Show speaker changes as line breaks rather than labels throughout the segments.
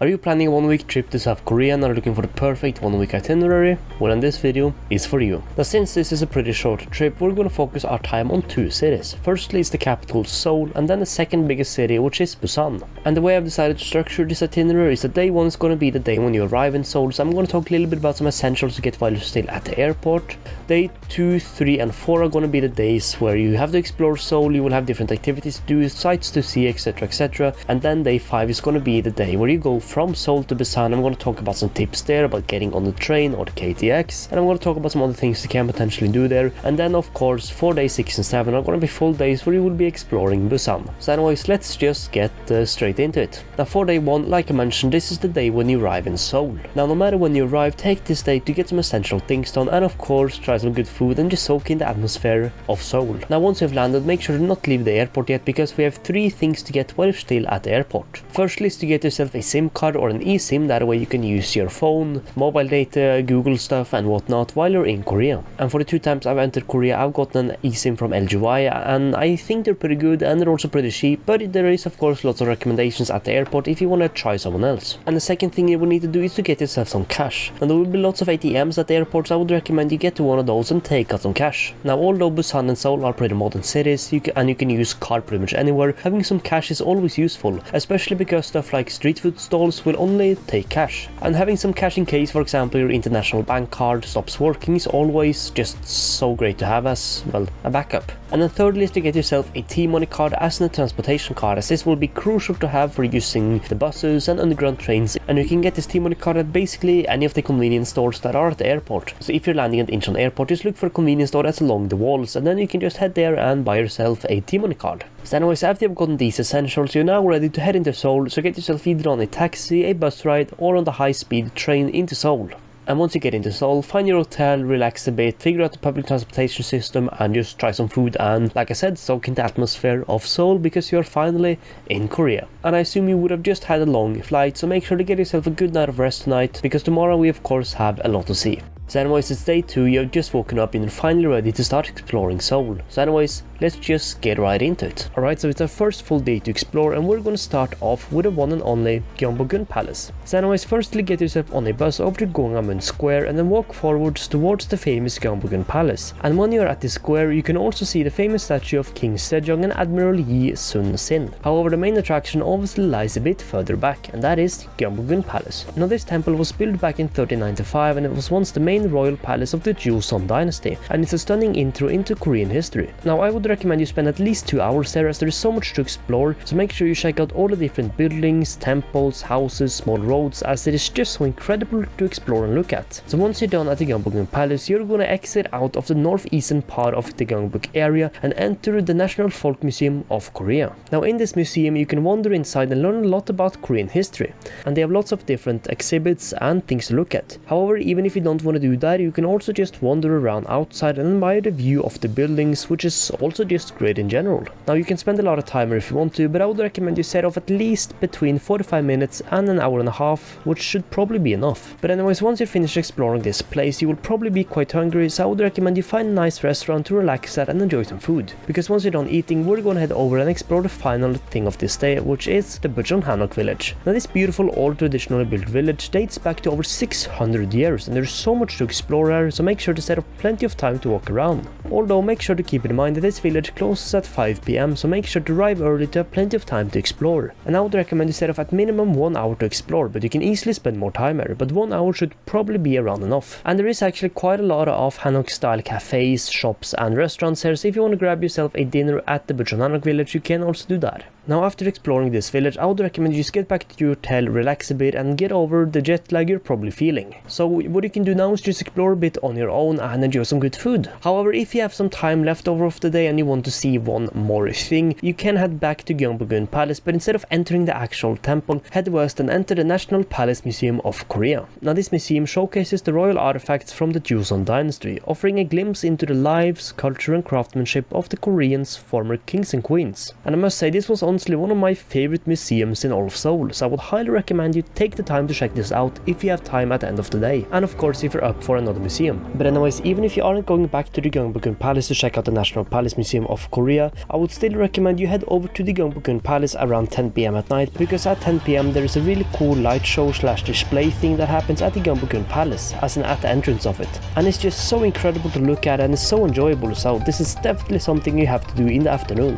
Are you planning a one-week trip to South Korea and are looking for the perfect one-week itinerary? Well, then this video is for you. Now, since this is a pretty short trip, we're going to focus our time on two cities. Firstly is the capital Seoul, and then the second biggest city, which is Busan. And the way I've decided to structure this itinerary is that day one is going to be the day when you arrive in Seoul, so I'm going to talk a little bit about some essentials to get while you're still at the airport. Day 2, 3 and 4 are going to be the days where you have to explore Seoul, you will have different activities to do, sights to see, etc. And then day 5 is going to be the day where you go from Seoul to Busan. I'm going to talk about some tips there about getting on the train or the KTX, and I'm going to talk about some other things you can potentially do there. And then of course for day 6 and 7 are going to be full days where you will be exploring Busan. So anyways, let's just get straight into it. Now for day 1, like I mentioned, this is the day when you arrive in Seoul. Now no matter when you arrive, take this day to get some essential things done and of course try some good food and just soak in the atmosphere of Seoul. Now once you've landed, make sure to not leave the airport yet, because we have 3 things to get while you're still at the airport. Firstly is to get yourself a SIM card or an eSIM, that way you can use your phone, mobile data, Google stuff and whatnot while you're in Korea. And for the 2 times I've entered Korea, I've gotten an eSIM from LGY and I think they're pretty good and they're also pretty cheap, but there is of course lots of recommendations at the airport if you want to try someone else. And the second thing you will need to do is to get yourself some cash. And there will be lots of ATMs at the airports, so I would recommend you get to one of those and take out some cash. Now although Busan and Seoul are pretty modern cities, you can use card pretty much anywhere, having some cash is always useful, especially because stuff like street food stalls will only take cash. And having some cash in case, for example, your international bank card stops working is always just so great to have as, well, a backup. And then thirdly is to get yourself a T-money card as a transportation card, as this will be crucial to have for using the buses and underground trains. And you can get this T-money card at basically any of the convenience stores that are at the airport. So if you're landing at Incheon Airport, just look for a convenience store that's along the walls, and then you can just head there and buy yourself a T-money card. So anyways, after you've gotten these essentials, you're now ready to head into Seoul, so get yourself either on a taxi, a bus ride, or on the high-speed train into Seoul. And once you get into Seoul, find your hotel, relax a bit, figure out the public transportation system and just try some food and, like I said, soak in the atmosphere of Seoul, because you're finally in Korea. And I assume you would have just had a long flight, so make sure to get yourself a good night of rest tonight, because tomorrow we of course have a lot to see. So anyways, it's day 2, you've just woken up and you're finally ready to start exploring Seoul. So anyways, let's just get right into it. Alright, so it's our first full day to explore and we're going to start off with the one and only Gyeongbokgung Palace. So anyways, firstly get yourself on a bus over to Gwanghwamun Square and then walk forwards towards the famous Gyeongbokgung Palace. And when you're at the square, you can also see the famous statue of King Sejong and Admiral Yi Sun-sin. However, the main attraction obviously lies a bit further back, and that is Gyeongbokgung Palace. Now this temple was built back in 1395 and it was once the main royal palace of the Joseon dynasty, and it's a stunning intro into Korean history. Now I would recommend you spend at least 2 hours there, as there is so much to explore, so make sure you check out all the different buildings, temples, houses, small roads, as it is just so incredible to explore and look at. So once you're done at the Gyeongbokgung Palace, you're gonna exit out of the northeastern part of the Gyeongbok area and enter the National Folk Museum of Korea. Now in this museum you can wander inside and learn a lot about Korean history, and they have lots of different exhibits and things to look at. However, even if you don't want to do that, you can also just wander around outside and admire the view of the buildings, which is also just great in general. Now you can spend a lot of time here if you want to, but I would recommend you set off at least between 45 minutes and an hour and a half, which should probably be enough. But anyways, once you finish exploring this place, you will probably be quite hungry, so I would recommend you find a nice restaurant to relax at and enjoy some food. Because once you're done eating, we're gonna head over and explore the final thing of this day, which is the Busan Hanok village. Now this beautiful old traditionally built village dates back to over 600 years, and there's so much to explore here, so make sure to set up plenty of time to walk around. Although make sure to keep in mind that this village closes at 5 PM, so make sure to arrive early to have plenty of time to explore. And I would recommend you set off at minimum 1 hour to explore, but you can easily spend more time here, but 1 hour should probably be around enough. And there is actually quite a lot of Hanok style cafes, shops and restaurants here, so if you want to grab yourself a dinner at the Busan Hanok village, you can also do that. Now after exploring this village, I would recommend you just get back to your hotel, relax a bit and get over the jet lag you're probably feeling. So what you can do now is just explore a bit on your own and enjoy some good food. However, if you have some time left over of the day and you want to see one more thing, you can head back to Gyeongbokgung Palace, but instead of entering the actual temple, head west and enter the National Palace Museum of Korea. Now this museum showcases the royal artifacts from the Joseon dynasty, offering a glimpse into the lives, culture and craftsmanship of the Koreans' former kings and queens. And I must say, this was on honestly one of my favorite museums in all of Seoul, so I would highly recommend you take the time to check this out if you have time at the end of the day, and of course if you're up for another museum. But anyways, even if you aren't going back to the Gyeongbokgung Palace to check out the National Palace Museum of Korea, I would still recommend you head over to the Gyeongbokgung Palace around 10 PM at night, because at 10 PM there is a really cool light show / display thing that happens at the Gyeongbokgung Palace, as in at the entrance of it. And it's just so incredible to look at and it's so enjoyable, so this is definitely something you have to do in the afternoon.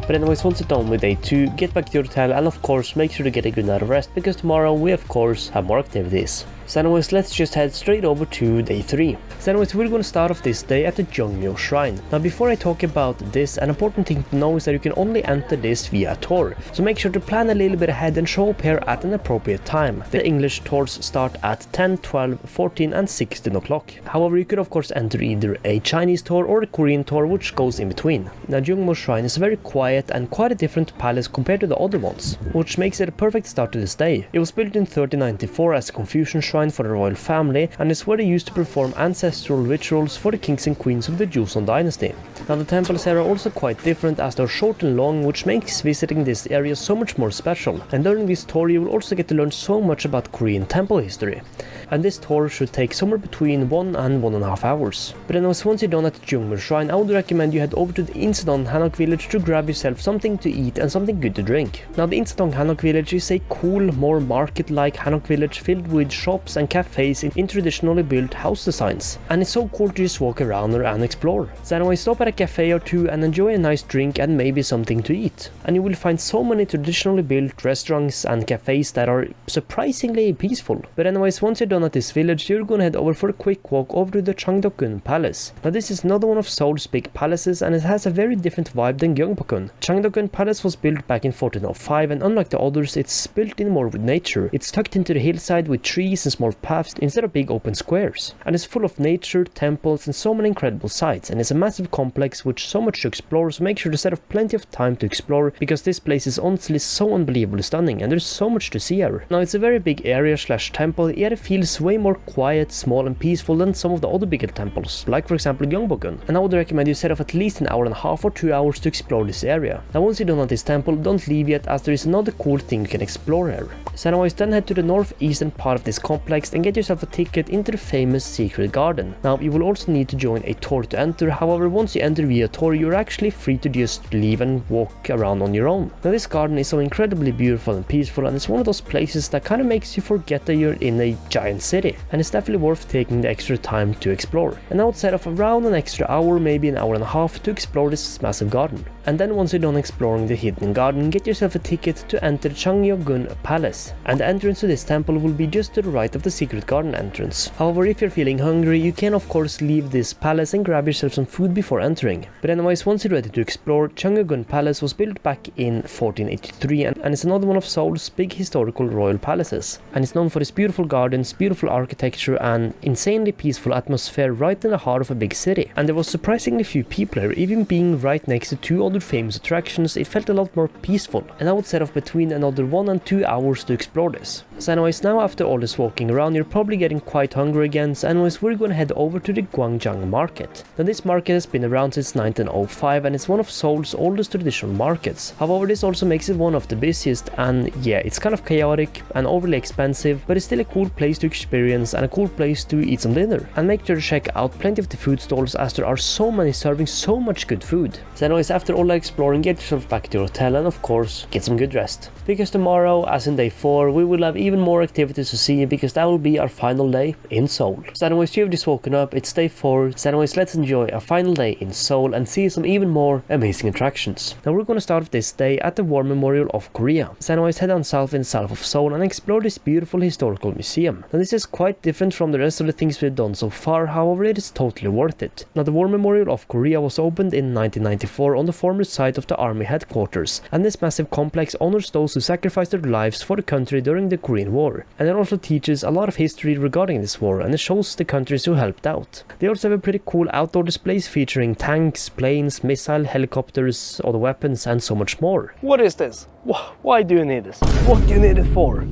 But anyways, once you're done with day 2, get back to your hotel and of course make sure to get a good night of rest, because tomorrow we of course have more activities. So anyways, let's just head straight over to day 3. So anyways, we're going to start off this day at the Jeongmyo Shrine. Now before I talk about this, an important thing to know is that you can only enter this via a tour. So make sure to plan a little bit ahead and show up here at an appropriate time. The English tours start at 10, 12, 14 and 16 o'clock. However, you could of course enter either a Chinese tour or a Korean tour, which goes in between. Now Jeongmyo Shrine is a very quiet and quite a different palace compared to the other ones, which makes it a perfect start to this day. It was built in 1394 as a Confucian shrine for the royal family, and is where they used to perform ancestral rituals for the kings and queens of the Joseon dynasty. Now the temples here are also quite different, as they're short and long, which makes visiting this area so much more special. And during this tour you will also get to learn so much about Korean temple history. And this tour should take somewhere between 1 and 1.5 hours. But anyways, once you're done at the Jeongmyo Shrine, I would recommend you head over to the Insadong Hanok village to grab yourself something to eat and something good to drink. Now the Insadong Hanok village is a cool, more market-like Hanok village filled with shops and cafes in traditionally built house designs. And it's so cool to just walk around there and explore. So anyway, stop at a cafe or two and enjoy a nice drink and maybe something to eat. And you will find so many traditionally built restaurants and cafes that are surprisingly peaceful. But anyways, once you're done at this village, you're gonna head over for a quick walk over to the Changdeokgun Palace. Now this is another one of Seoul's big palaces, and it has a very different vibe than Gyeongbokgung. Changdeokgun Palace was built back in 1405, and unlike the others, it's built in more with nature. It's tucked into the hillside with trees and small paths instead of big open squares. And it's full of nature, temples and so many incredible sights, and it's a massive complex with so much to explore, so make sure to set up plenty of time to explore, because this place is honestly so unbelievably stunning and there's so much to see here. Now it's a very big area / temple, yet it feels way more quiet, small and peaceful than some of the other bigger temples, like for example Gyeongbokgung. And I would recommend you set off at least an hour and a half or 2 hours to explore this area. Now once you're done at this temple, don't leave yet, as there is another cool thing you can explore here. So anyways, then head to the northeastern part of this complex and get yourself a ticket into the famous secret garden. Now you will also need to join a tour to enter, however once you enter via tour you're actually free to just leave and walk around on your own. Now this garden is so incredibly beautiful and peaceful, and it's one of those places that kind of makes you forget that you're in a giant city, and it's definitely worth taking the extra time to explore. And I would set off around an extra hour, maybe an hour and a half, to explore this massive garden. And then once you're done exploring the hidden garden, get yourself a ticket to enter Changdeokgun Palace, and the entrance to this temple will be just to the right of the secret garden entrance. However, if you're feeling hungry, you can of course leave this palace and grab yourself some food before entering. But anyways, once you're ready to explore, Changdeokgun Palace was built back in 1483 and it's another one of Seoul's big historical royal palaces. And it's known for its beautiful gardens, beautiful architecture and insanely peaceful atmosphere right in the heart of a big city. And there was surprisingly few people here, even being right next to two other famous attractions. It felt a lot more peaceful, and I would set off between another 1 and 2 hours to explore this. So anyways, now after all this walking around, you're probably getting quite hungry again, so anyways we're gonna head over to the Gwangjang market. Now this market has been around since 1905 and it's one of Seoul's oldest traditional markets. However, this also makes it one of the busiest, and yeah, it's kind of chaotic and overly expensive, but it's still a cool place to experience and a cool place to eat some dinner. And make sure to check out plenty of the food stalls, as there are so many serving so much good food. So anyways, after all the exploring, get yourself back to your hotel and of course get some good rest, because tomorrow, as in day 4, we will have even more activities to see, because that will be our final day in Seoul. So anyways, you've just woken up, it's day 4, so anyways let's enjoy our final day in Seoul and see some even more amazing attractions. Now we're gonna start this day at the War Memorial of Korea. So anyways, head down south in the south of Seoul and explore this beautiful historical museum. Now this is quite different from the rest of the things we've done so far, however it is totally worth it. Now the War Memorial of Korea was opened in 1994 on the former site of the army headquarters, and this massive complex honors those who sacrificed their lives for the country during the Korean War. And it also teaches a lot of history regarding this war, and it shows the countries who helped out. They also have a pretty cool outdoor displays featuring tanks, planes, missile, helicopters, other weapons and so much more. What is this? Why do you need this? What do you need it for?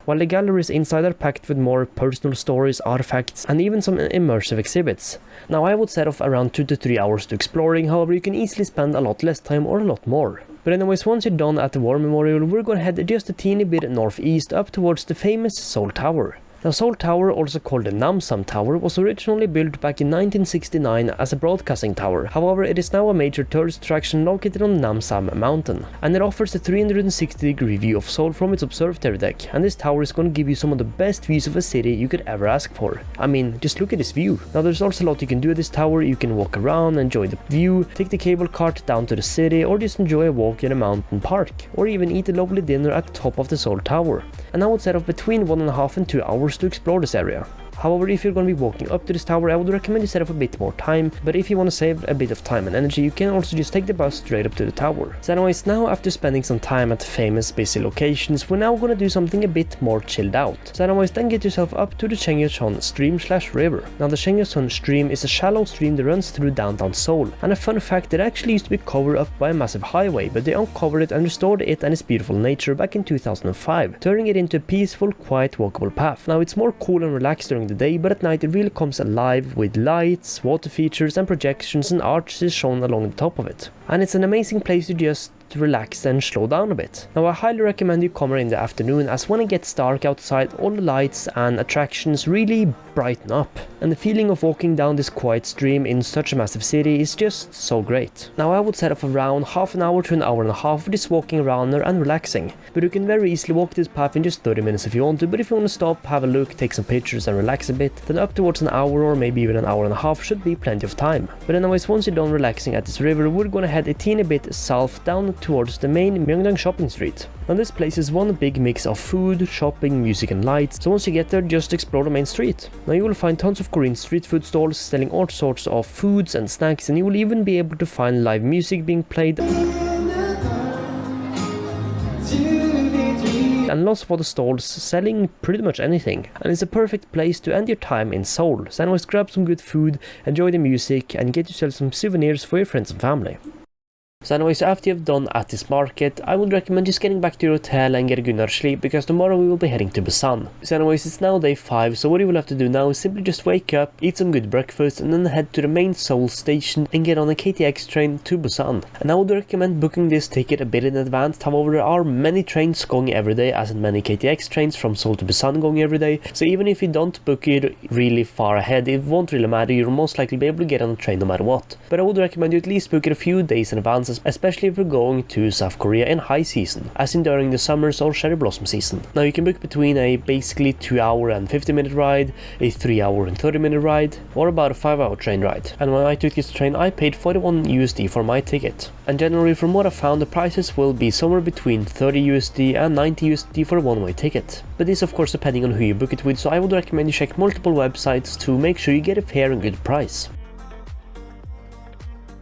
while the galleries inside are packed with more personal stories, artifacts, and even some immersive exhibits. Now I would set off around 2 to 3 hours to exploring, however you can easily spend a lot less time or a lot more. But anyways, once you're done at the War Memorial, we're gonna head just a teeny bit northeast up towards the famous Seoul Tower. Now Seoul Tower, also called the Namsan Tower, was originally built back in 1969 as a broadcasting tower. However, it is now a major tourist attraction located on Namsan Mountain, and it offers a 360-degree view of Seoul from its observatory deck, and this tower is going to give you some of the best views of a city you could ever ask for. I mean, just look at this view. Now there's also a lot you can do at this tower. You can walk around, enjoy the view, take the cable cart down to the city, or just enjoy a walk in a mountain park, or even eat a lovely dinner at the top of the Seoul Tower. And I would set off between 1.5 and 2 hours to explore this area. However, if you're going to be walking up to this tower, I would recommend you set up a bit more time, but if you want to save a bit of time and energy, you can also just take the bus straight up to the tower. So anyways, now after spending some time at famous busy locations, we're now going to do something a bit more chilled out. So anyways, then get yourself up to the Cheongyecheon stream/river. Now the Cheongyecheon stream is a shallow stream that runs through downtown Seoul, and a fun fact, it actually used to be covered up by a massive highway, but they uncovered it and restored it and its beautiful nature back in 2005, turning it into a peaceful, quiet, walkable path. Now it's more cool and relaxed during the day, but at night it really comes alive with lights, water features and projections and arches shown along the top of it. And it's an amazing place to just relax and slow down a bit. Now I highly recommend you come here in the afternoon, as when it gets dark outside, all the lights and attractions really brighten up, and the feeling of walking down this quiet stream in such a massive city is just so great. Now I would set off around half an hour to an hour and a half for just walking around there and relaxing, but you can very easily walk this path in just 30 minutes if you want to, but if you want to stop, have a look, take some pictures and relax a bit, then up towards an hour or maybe even an hour and a half should be plenty of time. But anyways, once you're done relaxing at this river, we're gonna head a teeny bit south down towards the main Myeongdong shopping street. Now this place is one big mix of food, shopping, music and lights, so once you get there, just explore the main street. Now you will find tons of Korean street food stalls selling all sorts of foods and snacks, and you will even be able to find live music being played and lots of other stalls selling pretty much anything, and it's a perfect place to end your time in Seoul. So anyways, grab some good food, enjoy the music and get yourself some souvenirs for your friends and family. So anyways, after you've done at this market, I would recommend just getting back to your hotel and get a good night's sleep, because tomorrow we will be heading to Busan. So anyways, it's now day 5, so what you will have to do now is simply just wake up, eat some good breakfast, and then head to the main Seoul station and get on a KTX train to Busan. And I would recommend booking this ticket a bit in advance. However, there are many trains going every day, as in many KTX trains from Seoul to Busan going every day, so even if you don't book it really far ahead, it won't really matter. You'll most likely be able to get on a train no matter what. But I would recommend you at least book it a few days in advance, especially if you're going to South Korea in high season, as in during the summers or cherry blossom season. Now you can book between a basically 2 hour and 50-minute ride, a 3 hour and 30-minute ride, or about a 5-hour train ride. And when I took this train, I paid 41 USD for my ticket. And generally, from what I found, the prices will be somewhere between 30 USD and 90 USD for a one-way ticket. But this of course depending on who you book it with, so I would recommend you check multiple websites to make sure you get a fair and good price.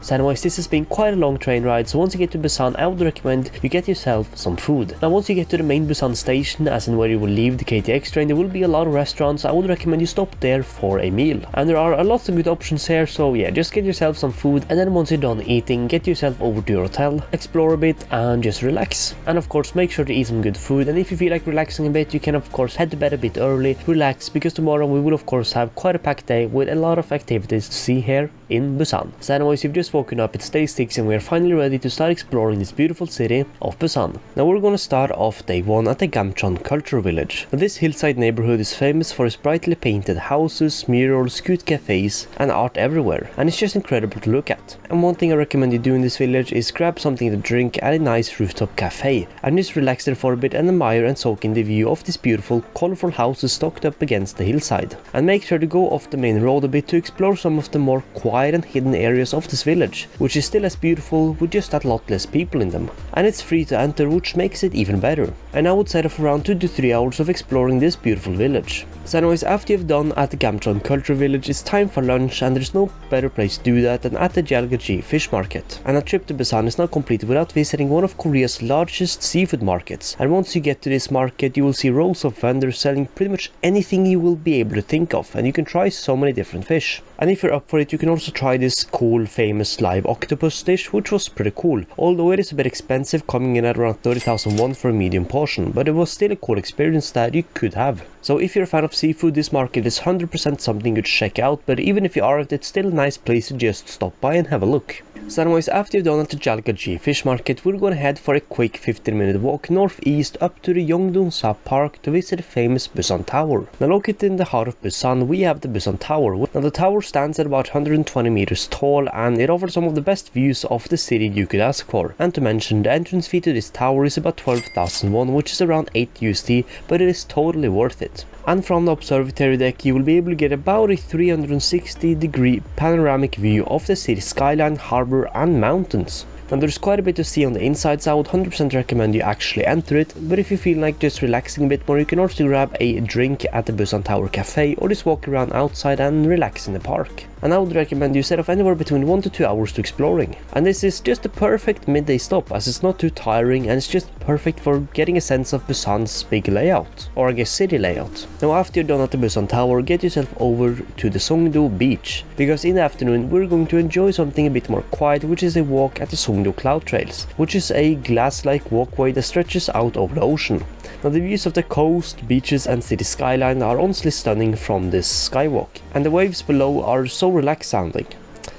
So anyways, this has been quite a long train ride, so once you get to Busan, I would recommend you get yourself some food. Now once you get to the main Busan station, as in where you will leave the KTX train, there will be a lot of restaurants. I would recommend you stop there for a meal. And there are a lot of good options here, so yeah, just get yourself some food, and then once you're done eating, get yourself over to your hotel, explore a bit and just relax. And of course, make sure to eat some good food, and if you feel like relaxing a bit, you can of course head to bed a bit early, relax, because tomorrow we will of course have quite a packed day with a lot of activities to see here in Busan. So anyways, you've just woken up, it's day 6 and we are finally ready to start exploring this beautiful city of Busan. Now we're going to start off day 1 at the Gamcheon Cultural Village. Now this hillside neighborhood is famous for its brightly painted houses, murals, cute cafes and art everywhere, and it's just incredible to look at. And one thing I recommend you do in this village is grab something to drink at a nice rooftop cafe and just relax there for a bit and admire and soak in the view of these beautiful colorful houses stocked up against the hillside. And make sure to go off the main road a bit to explore some of the more quiet and hidden areas of this village, which is still as beautiful with just a lot less people in them. And it's free to enter, which makes it even better. And I would set off around 2 to 3 hours of exploring this beautiful village. So anyways, after you've done at the Gamcheon Cultural Village, it's time for lunch, and there's no better place to do that than at the Jalgaji Fish Market. And a trip to Busan is not complete without visiting one of Korea's largest seafood markets. And once you get to this market, you will see rows of vendors selling pretty much anything you will be able to think of, and you can try so many different fish. And if you're up for it, you can also try this cool famous live octopus dish, which was pretty cool, although it is a bit expensive, coming in at around 30,000 won for a medium portion, but it was still a cool experience that you could have. So if you're a fan of seafood, this market is 100% something you'd check out, but even if you aren't, it's still a nice place to just stop by and have a look. So anyways, after you've done at the Jalgaji fish market, we're gonna head for a quick 15-minute walk northeast up to the Yeongdong-sa Park to visit the famous Busan Tower. Now located in the heart of Busan, we have the Busan Tower. Now the tower stands at about 120 meters tall and it offers some of the best views of the city you could ask for. And to mention, the entrance fee to this tower is about 12,000 won, which is around 8 USD, but it is totally worth it. And from the observatory deck you will be able to get about a 360-degree panoramic view of the city skyline, harbour and mountains. Now there's quite a bit to see on the inside, so I would 100% recommend you actually enter it, but if you feel like just relaxing a bit more, you can also grab a drink at the Busan Tower Cafe or just walk around outside and relax in the park. And I would recommend you set off anywhere between 1 to 2 hours to exploring. And this is just a perfect midday stop, as it's not too tiring and it's just perfect for getting a sense of Busan's big layout, or I guess city layout. Now after you're done at the Busan Tower, get yourself over to the Songdo beach, because in the afternoon we're going to enjoy something a bit more quiet, which is a walk at the Songdo Cloud Trails, which is a glass-like walkway that stretches out over the ocean. Now the views of the coast, beaches and city skyline are honestly stunning from this skywalk, and the waves below are so relaxed sounding.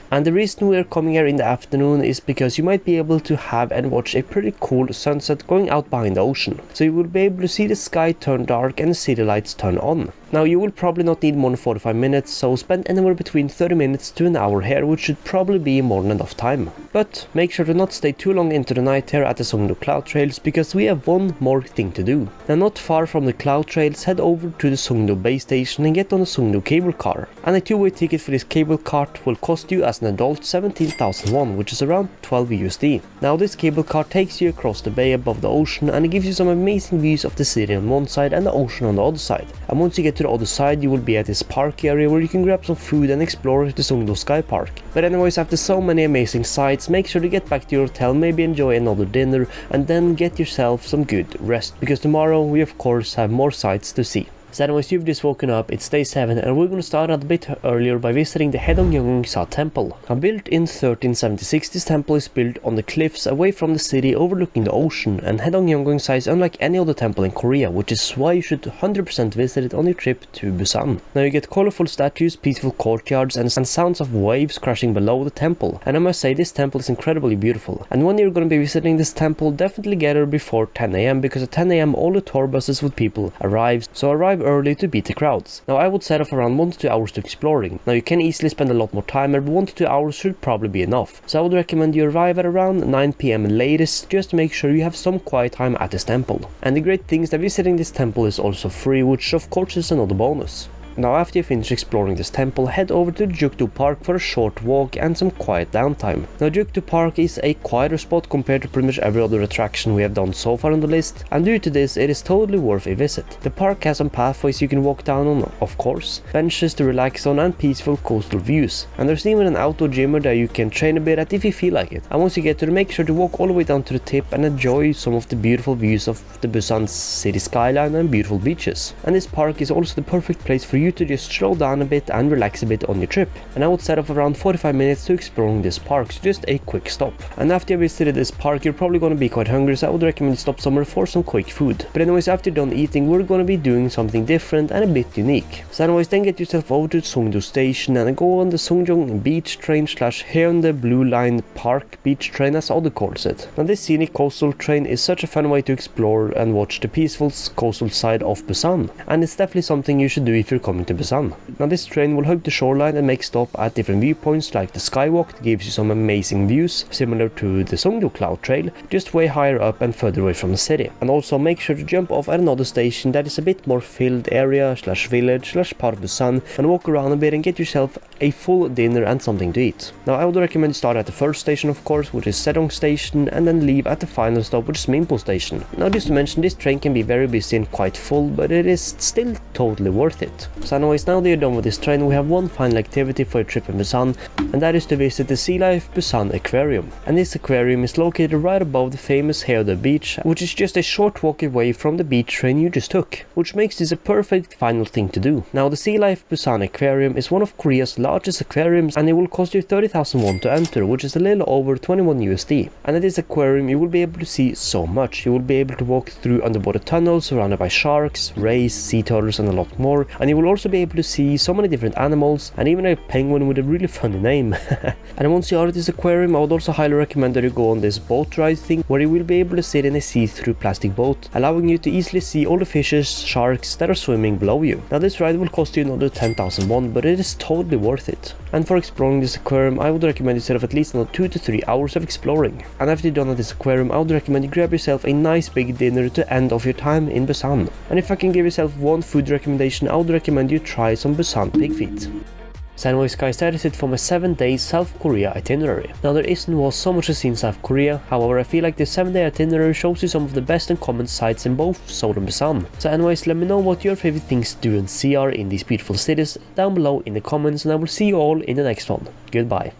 And the reason we are coming here in the afternoon is because you might be able to have and watch a pretty cool sunset going out behind the ocean. So you will be able to see the sky turn dark and the city lights turn on. Now you will probably not need more than 45 minutes, so spend anywhere between 30 minutes to an hour here, which should probably be more than enough time. But make sure to not stay too long into the night here at the Songdo Cloud Trails, because we have one more thing to do. Now not far from the Cloud Trails, head over to the Songdo base station and get on the Songdo cable car. And a two-way ticket for this cable cart will cost you as an adult 17,000 won, which is around 12 USD. Now this cable car takes you across the bay above the ocean and it gives you some amazing views of the city on one side and the ocean on the other side. And once you get to the other side, you will be at this park area where you can grab some food and explore the Songdo Sky Park. But anyways, after so many amazing sights, make sure to get back to your hotel, maybe enjoy another dinner and then get yourself some good rest, because tomorrow we of course have more sights to see. So anyways, you've just woken up, it's day 7 and we're going to start out a bit earlier by visiting the Haedong-Yeongung-sa temple. Now built in 1376, this temple is built on the cliffs away from the city overlooking the ocean, and Haedong-Yeongung-sa is unlike any other temple in Korea, which is why you should 100% visit it on your trip to Busan. Now you get colorful statues, peaceful courtyards and sounds of waves crashing below the temple, and I must say this temple is incredibly beautiful. And when you're going to be visiting this temple, definitely get here before 10 AM, because at 10 AM all the tour buses with people arrive, so arrive early to beat the crowds. Now I would set off around 1 to 2 hours to exploring. Now you can easily spend a lot more time here, but 1 to 2 hours should probably be enough. So I would recommend you arrive at around 9 PM latest, just to make sure you have some quiet time at this temple. And the great thing is that visiting this temple is also free, which of course is another bonus. Now after you finish exploring this temple, head over to Jukdo Park for a short walk and some quiet downtime. Now Jukdo Park is a quieter spot compared to pretty much every other attraction we have done so far on the list, and due to this it is totally worth a visit. The park has some pathways you can walk down on, of course, benches to relax on and peaceful coastal views. And there's even an outdoor gym that you can train a bit at if you feel like it. And once you get there, make sure to walk all the way down to the tip and enjoy some of the beautiful views of the Busan city skyline and beautiful beaches. And this park is also the perfect place for you to just slow down a bit and relax a bit on your trip. And I would set off around 45 minutes to exploring this park, so just a quick stop. And after you visited this park, you're probably going to be quite hungry, so I would recommend you stop somewhere for some quick food. But anyways, after you're done eating, we're going to be doing something different and a bit unique. So anyways, then get yourself over to Songdo station and go on the Songjong beach train / Haeundae Blue Line Park beach train, as other calls it. Now this scenic coastal train is such a fun way to explore and watch the peaceful coastal side of Busan, and it's definitely something you should do if you're coming to Busan. Now this train will hug the shoreline and make stop at different viewpoints, like the skywalk that gives you some amazing views similar to the Songdo Cloud Trail, just way higher up and further away from the city. And also make sure to jump off at another station that is a bit more filled area / village / part of Busan, and walk around a bit and get yourself a full dinner and something to eat. Now I would recommend you start at the first station, of course, which is Sedong station, and then leave at the final stop, which is Minpo station. Now just to mention, this train can be very busy and quite full, but it is still totally worth it. So anyways, now that you're done with this train, we have one final activity for your trip in Busan, and that is to visit the Sea Life Busan Aquarium. And this aquarium is located right above the famous Haedo Beach, which is just a short walk away from the beach train you just took, which makes this a perfect final thing to do. Now the Sea Life Busan Aquarium is one of Korea's largest aquariums, and it will cost you 30,000 won to enter, which is a little over 21 USD. And at this aquarium you will be able to see so much. You will be able to walk through underwater tunnels surrounded by sharks, rays, sea turtles and a lot more, and you will also be able to see so many different animals and even a penguin with a really funny name. And once you are at this aquarium, I would also highly recommend that you go on this boat ride thing, where you will be able to sit in a see-through plastic boat, allowing you to easily see all the fishes, sharks that are swimming below you. Now this ride will cost you another 10,000 won, but it is totally worth it. And for exploring this aquarium, I would recommend you set off at least another 2 to 3 hours of exploring. And after you're done at this aquarium, I would recommend you grab yourself a nice big dinner to end off your time in Busan. And if I can give yourself one food recommendation, I would recommend you try some Busan pig feet. So anyways guys, that is it for my 7-day South Korea itinerary. Now there was so much to see in South Korea, however I feel like this 7-day itinerary shows you some of the best and common sights in both Seoul and Busan. So anyways, let me know what your favorite things to do and see are in these beautiful cities down below in the comments, and I will see you all in the next one. Goodbye.